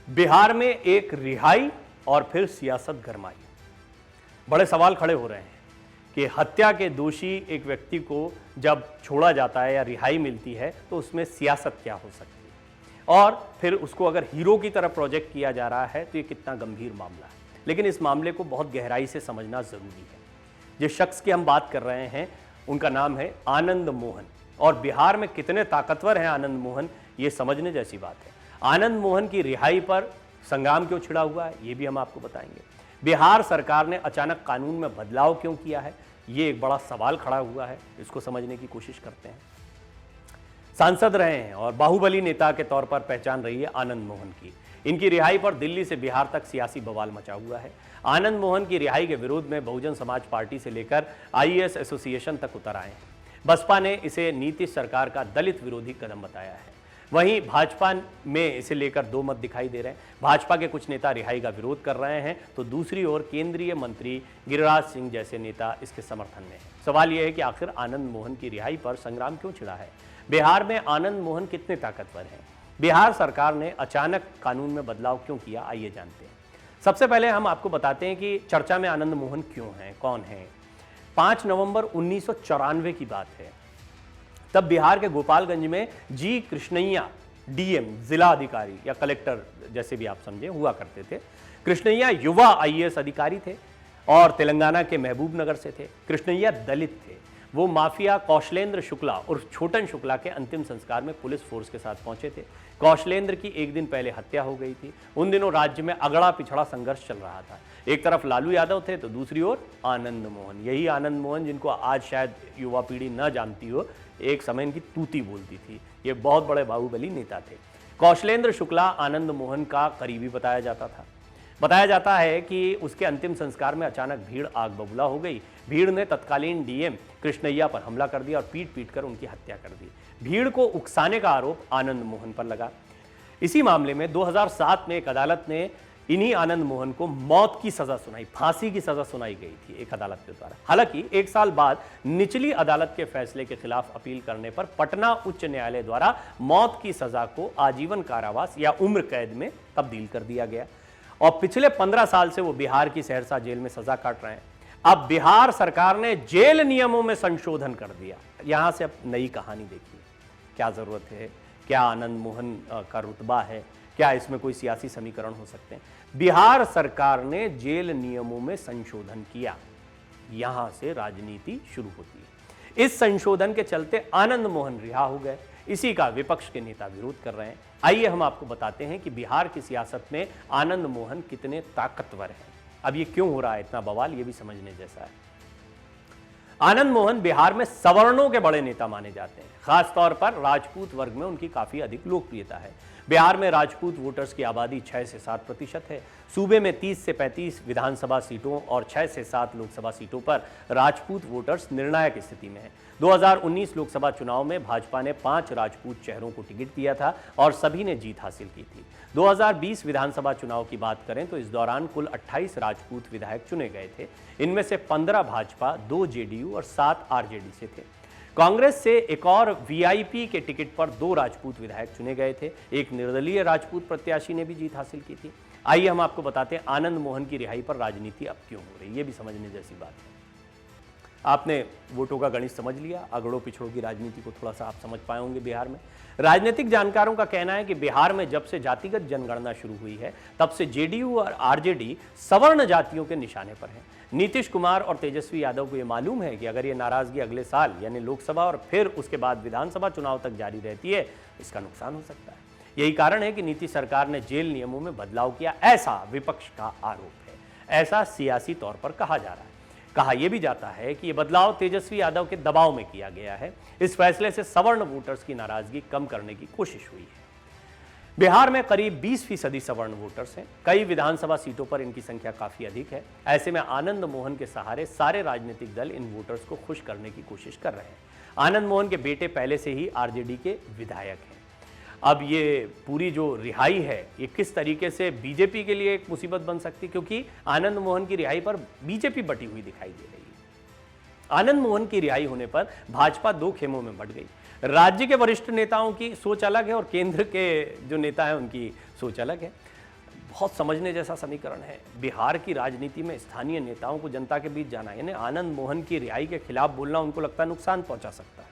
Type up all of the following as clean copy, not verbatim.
बिहार में एक रिहाई और फिर सियासत गरमाई। बड़े सवाल खड़े हो रहे हैं कि हत्या के दोषी एक व्यक्ति को जब छोड़ा जाता है या रिहाई मिलती है तो उसमें सियासत क्या हो सकती है, और फिर उसको अगर हीरो की तरह प्रोजेक्ट किया जा रहा है तो ये कितना गंभीर मामला है। लेकिन इस मामले को बहुत गहराई से समझना जरूरी है। जिस शख्स की हम बात कर रहे हैं उनका नाम है आनंद मोहन, और बिहार में कितने ताकतवर हैं आनंद मोहन, ये समझने जैसी बात है। आनंद मोहन की रिहाई पर संग्राम क्यों छिड़ा हुआ है, ये भी हम आपको बताएंगे। बिहार सरकार ने अचानक कानून में बदलाव क्यों किया है, ये एक बड़ा सवाल खड़ा हुआ है, इसको समझने की कोशिश करते हैं। सांसद रहे हैं और बाहुबली नेता के तौर पर पहचान रही है आनंद मोहन की। इनकी रिहाई पर दिल्ली से बिहार तक सियासी बवाल मचा हुआ है। आनंद मोहन की रिहाई के विरोध में बहुजन समाज पार्टी से लेकर आईएएस एसोसिएशन तक उतर आए हैं। बसपा ने इसे नीतीश सरकार का दलित विरोधी कदम बताया है। वहीं भाजपा में इसे लेकर दो मत दिखाई दे रहे हैं। भाजपा के कुछ नेता रिहाई का विरोध कर रहे हैं तो दूसरी ओर केंद्रीय मंत्री गिरिराज सिंह जैसे नेता इसके समर्थन में हैं। सवाल यह है कि आखिर आनंद मोहन की रिहाई पर संग्राम क्यों छिड़ा है। बिहार में आनंद मोहन कितने ताकतवर हैं, बिहार सरकार ने अचानक कानून में बदलाव क्यों किया, आइए जानते हैं। सबसे पहले हम आपको बताते हैं कि चर्चा में आनंद मोहन क्यों हैं, कौन हैं। 5 नवंबर 1994 की बात है। तब बिहार के गोपालगंज में जी कृष्णैया डीएम, जिला अधिकारी या कलेक्टर जैसे भी आप समझे, हुआ करते थे। कृष्णैया युवा आईएएस अधिकारी थे और तेलंगाना के महबूब नगर से थे। कृष्णैया दलित थे। वो माफिया कौशलेंद्र शुक्ला और छोटन शुक्ला के अंतिम संस्कार में पुलिस फोर्स के साथ पहुंचे थे। कौशलेंद्र की एक दिन पहले हत्या हो गई थी। उन दिनों राज्य में अगड़ा पिछड़ा संघर्ष चल रहा था। एक तरफ लालू यादव थे तो दूसरी ओर आनंद मोहन। यही आनंद मोहन जिनको आज शायद युवा पीढ़ी न जानती हो, एक समय इनकी तूती बोलती थी। ये बहुत बड़े बाहुबली नेता थे। कौशलेंद्र शुक्ला आनंद मोहन का करीबी बताया जाता था। बताया जाता है कि उसके अंतिम संस्कार में अचानक भीड़ आग बबूला हो गई। भीड़ ने तत्कालीन डीएम कृष्णैया पर हमला कर दिया और पीट पीट कर उनकी हत्या कर दी। भीड़ को उकसाने का आरोप आनंद मोहन पर लगा। इसी मामले में 2007 में एक अदालत ने इन्हीं आनंद मोहन को मौत की सजा सुनाई, फांसी की सजा सुनाई गई थी एक अदालत के द्वारा। हालांकि एक साल बाद निचली अदालत के फैसले के खिलाफ अपील करने पर पटना उच्च न्यायालय द्वारा मौत की सजा को आजीवन कारावास या उम्र कैद में तब्दील कर दिया गया और पिछले 15 साल से वो बिहार की सहरसा जेल में सजा काट रहे हैं। अब बिहार सरकार ने जेल नियमों में संशोधन कर दिया। यहां से अब नई कहानी देखिए, क्या जरूरत है, क्या आनंद मोहन का रुतबा है, क्या इसमें कोई सियासी समीकरण हो सकते हैं। बिहार सरकार ने जेल नियमों में संशोधन किया, यहां से राजनीति शुरू होती है। इस संशोधन के चलते आनंद मोहन रिहा हो गए। इसी का विपक्ष के नेता विरोध कर रहे हैं। आइए हम आपको बताते हैं कि बिहार की सियासत में आनंद मोहन कितने ताकतवर हैं। अब ये क्यों हो रहा है इतना बवाल, ये भी समझने जैसा है। आनंद मोहन बिहार में सवर्णों के बड़े नेता माने जाते हैं। खासतौर पर राजपूत वर्ग में उनकी काफी अधिक लोकप्रियता है। बिहार में राजपूत वोटर्स की आबादी 6 से 7% है। सूबे में 30 से 35 विधानसभा सीटों और 6 से 7 लोकसभा सीटों पर राजपूत वोटर्स निर्णायक स्थिति में है। 2019 लोकसभा चुनाव में भाजपा ने 5 राजपूत चेहरों को टिकट दिया था और सभी ने जीत हासिल की थी। 2020 विधानसभा चुनाव की बात करें तो इस दौरान कुल 28 राजपूत विधायक चुने गए थे। इनमें से 15 भाजपा, 2 जेडीयू और 7 आरजेडी से थे। कांग्रेस से एक और वीआईपी के टिकट पर 2 राजपूत विधायक चुने गए थे। एक निर्दलीय राजपूत प्रत्याशी ने भी जीत हासिल की थी। आइए हम आपको बताते हैं आनंद मोहन की रिहाई पर राजनीति अब क्यों हो रही है, ये भी समझने जैसी बात है। आपने वोटों का गणित समझ लिया, अगड़ों पिछड़ों की राजनीति को थोड़ा सा आप समझ पाए होंगे। बिहार में राजनीतिक जानकारों का कहना है कि बिहार में जब से जातिगत जनगणना शुरू हुई है तब से जेडीयू और आरजेडी सवर्ण जातियों के निशाने पर है। नीतीश कुमार और तेजस्वी यादव को यह मालूम है कि अगर ये नाराजगी अगले साल यानी लोकसभा और फिर उसके बाद विधानसभा चुनाव तक जारी रहती है, इसका नुकसान हो सकता है। यही कारण है कि नीतीश सरकार ने जेल नियमों में बदलाव किया, ऐसा विपक्ष का आरोप है। ऐसा सियासी तौर पर कहा जा रहा है। कहा यह भी जाता है कि यह बदलाव तेजस्वी यादव के दबाव में किया गया है। इस फैसले से सवर्ण वोटर्स की नाराजगी कम करने की कोशिश हुई है। बिहार में करीब 20% सवर्ण वोटर्स हैं। कई विधानसभा सीटों पर इनकी संख्या काफी अधिक है। ऐसे में आनंद मोहन के सहारे सारे राजनीतिक दल इन वोटर्स को खुश करने की कोशिश कर रहे हैं। आनंद मोहन के बेटे पहले से ही आरजेडी के विधायक हैं। अब ये पूरी जो रिहाई है ये किस तरीके से बीजेपी के लिए एक मुसीबत बन सकती है, क्योंकि आनंद मोहन की रिहाई पर बीजेपी बटी हुई दिखाई दे रही है। आनंद मोहन की रिहाई होने पर भाजपा 2 खेमों में बट गई। राज्य के वरिष्ठ नेताओं की सोच अलग है और केंद्र के जो नेता हैं उनकी सोच अलग है। बहुत समझने जैसा समीकरण है। बिहार की राजनीति में स्थानीय नेताओं को जनता के बीच जाना, यानी आनंद मोहन की रिहाई के खिलाफ बोलना उनको लगता है नुकसान पहुंचा सकता है,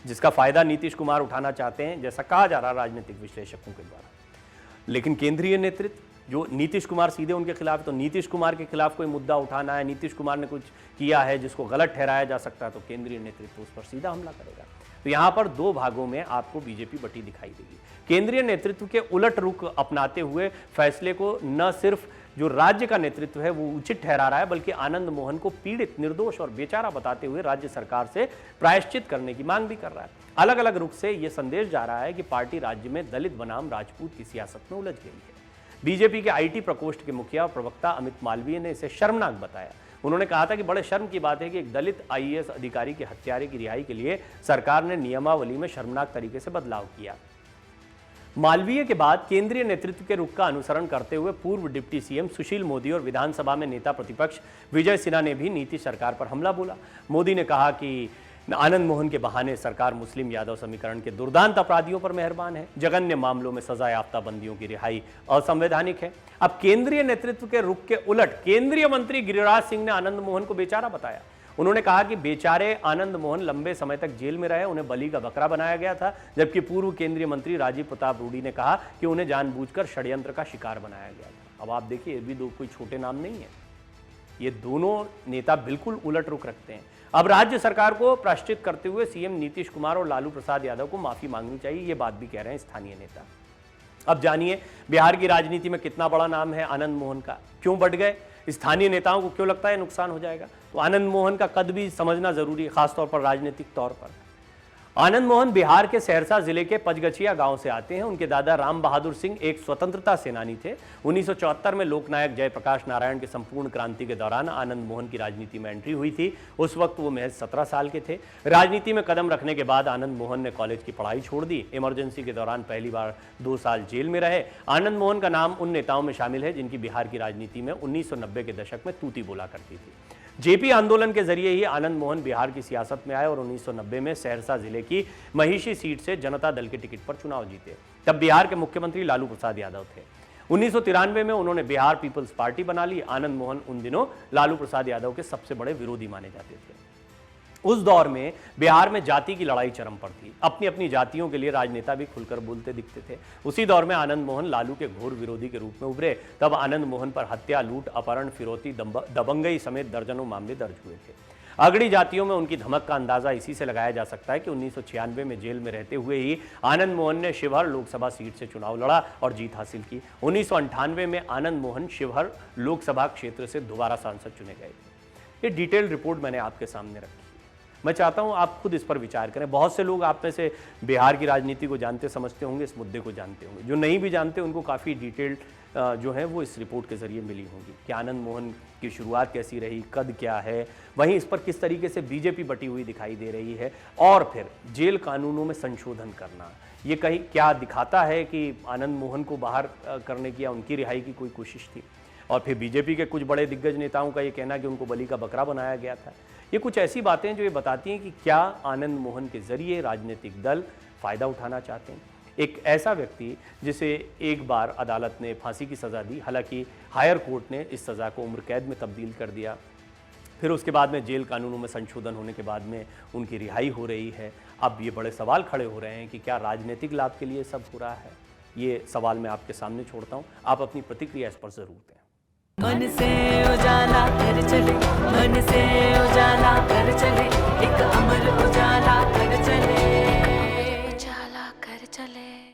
जिसका फायदा नीतीश कुमार उठाना चाहते हैं, जैसा कहा जा रहा है राजनीतिक विश्लेषकों के द्वारा। लेकिन केंद्रीय नेतृत्व जो नीतीश कुमार सीधे उनके खिलाफ, तो नीतीश कुमार के खिलाफ कोई मुद्दा उठाना है, नीतीश कुमार ने कुछ किया है जिसको गलत ठहराया जा सकता है, तो केंद्रीय नेतृत्व उस पर सीधा हमला करेगा। तो यहां पर दो भागों में आपको बीजेपी बटी दिखाई देगी। केंद्रीय नेतृत्व के उलट रुख अपनाते हुए फैसले को न सिर्फ जो राज्य का नेतृत्व है वो उचित ठहरा रहा है, बल्कि आनंद मोहन को पीड़ित, निर्दोष और बेचारा बताते हुए राज्य सरकार से प्रायश्चित करने की मांग भी कर रहा है। अलग अलग रुख से यह संदेश जा रहा है कि पार्टी राज्य में दलित बनाम राजपूत की सियासत में उलझ गई है। बीजेपी के आईटी प्रकोष्ठ के मुखिया और प्रवक्ता अमित मालवीय ने इसे शर्मनाक बताया। उन्होंने कहा था कि बड़े शर्म की बात है कि एक दलित आईएएस अधिकारी के हत्यारे की रिहाई के लिए सरकार ने नियमावली में शर्मनाक तरीके से बदलाव किया। मालवीय के बाद केंद्रीय नेतृत्व के रुख का अनुसरण करते हुए पूर्व डिप्टी सीएम सुशील मोदी और विधानसभा में नेता प्रतिपक्ष विजय सिन्हा ने भी नीतीश सरकार पर हमला बोला। मोदी ने कहा कि आनंद मोहन के बहाने सरकार मुस्लिम यादव समीकरण के दुर्दांत अपराधियों पर मेहरबान है, जघन्य मामलों में सजा याफ्ता बंदियों की रिहाई असंवैधानिक है। अब केंद्रीय नेतृत्व के रुख के उलट केंद्रीय मंत्री गिरिराज सिंह ने आनंद मोहन को बेचारा बताया। उन्होंने कहा कि बेचारे आनंद मोहन लंबे समय तक जेल में रहे, उन्हें बलि का बकरा बनाया गया था, जबकि पूर्व केंद्रीय मंत्री राजीव प्रताप रूडी ने कहा कि उन्हें जानबूझकर षड्यंत्र का शिकार बनाया गया था। अब आप देखिए, ये भी दो कोई छोटे नाम नहीं है, ये दोनों नेता बिल्कुल उलट रुख रखते हैं। अब राज्य सरकार को प्रायश्चित करते हुए सीएम नीतीश कुमार और लालू प्रसाद यादव को माफी मांगनी चाहिए, ये बात भी कह रहे हैं स्थानीय नेता। अब जानिए बिहार की राजनीति में कितना बड़ा नाम है आनंद मोहन का, क्यों बढ़ गए, स्थानीय नेताओं को क्यों लगता है नुकसान हो जाएगा। तो आनंद मोहन का कद भी समझना जरूरी है, खासतौर पर राजनीतिक तौर पर। आनंद मोहन बिहार के सहरसा जिले के पचगछिया गांव से आते हैं। उनके दादा राम बहादुर सिंह एक स्वतंत्रता सेनानी थे। 1974 में लोकनायक जयप्रकाश नारायण के संपूर्ण क्रांति के दौरान आनंद मोहन की राजनीति में एंट्री हुई थी। उस वक्त वो महज 17 साल के थे। राजनीति में कदम रखने के बाद आनंद मोहन ने कॉलेज की पढ़ाई छोड़ दी। इमरजेंसी के दौरान पहली बार 2 साल जेल में रहे। आनंद मोहन का नाम उन नेताओं में शामिल है जिनकी बिहार की राजनीति में 1990 के दशक में तूती बोला करती थी। जेपी आंदोलन के जरिए ही आनंद मोहन बिहार की सियासत में आए और 1990 में सहरसा जिले की महिषी सीट से जनता दल के टिकट पर चुनाव जीते। तब बिहार के मुख्यमंत्री लालू प्रसाद यादव थे। 1993 में उन्होंने बिहार पीपल्स पार्टी बना ली। आनंद मोहन उन दिनों लालू प्रसाद यादव के सबसे बड़े विरोधी माने जाते थे। उस दौर में बिहार में जाति की लड़ाई चरम पर थी। अपनी अपनी जातियों के लिए राजनेता भी खुलकर बोलते दिखते थे। उसी दौर में आनंद मोहन लालू के घोर विरोधी के रूप में उभरे। तब आनंद मोहन पर हत्या, लूट, अपहरण, फिरौती, दबंगई समेत दर्जनों मामले दर्ज हुए थे। अगड़ी जातियों में उनकी धमक का अंदाजा इसी से लगाया जा सकता है कि 1996 में जेल में रहते हुए ही आनंद मोहन ने शिवहर लोकसभा सीट से चुनाव लड़ा और जीत हासिल की। 1998 में आनंद मोहन शिवहर लोकसभा क्षेत्र से दोबारा सांसद चुने गए थे। ये डिटेल्ड रिपोर्ट मैंने आपके सामने रखी। मैं चाहता हूं आप खुद इस पर विचार करें। बहुत से लोग आप में से बिहार की राजनीति को जानते समझते होंगे, इस मुद्दे को जानते होंगे। जो नहीं भी जानते उनको काफ़ी डिटेल्ड जो है वो इस रिपोर्ट के जरिए मिली होंगी कि आनंद मोहन की शुरुआत कैसी रही, कद क्या है, वहीं इस पर किस तरीके से बीजेपी बटी हुई दिखाई दे रही है, और फिर जेल कानूनों में संशोधन करना, ये कहीं क्या दिखाता है कि आनंद मोहन को बाहर करने की या उनकी रिहाई की कोई कोशिश थी। और फिर बीजेपी के कुछ बड़े दिग्गज नेताओं का ये कहना कि उनको बलि का बकरा बनाया गया था। ये कुछ ऐसी बातें जो ये बताती हैं कि क्या आनंद मोहन के जरिए राजनीतिक दल फायदा उठाना चाहते हैं। एक ऐसा व्यक्ति जिसे एक बार अदालत ने फांसी की सज़ा दी, हालांकि हायर कोर्ट ने इस सज़ा को उम्र कैद में तब्दील कर दिया। फिर उसके बाद में जेल कानूनों में संशोधन होने के बाद में उनकी रिहाई हो रही है। अब ये बड़े सवाल खड़े हो रहे हैं कि क्या राजनीतिक लाभ के लिए सब हो रहा है। ये सवाल मैं आपके सामने छोड़ता हूँ, आप अपनी प्रतिक्रिया इस पर ज़रूर दें। मन से उजाला कर चले, मन से उजाला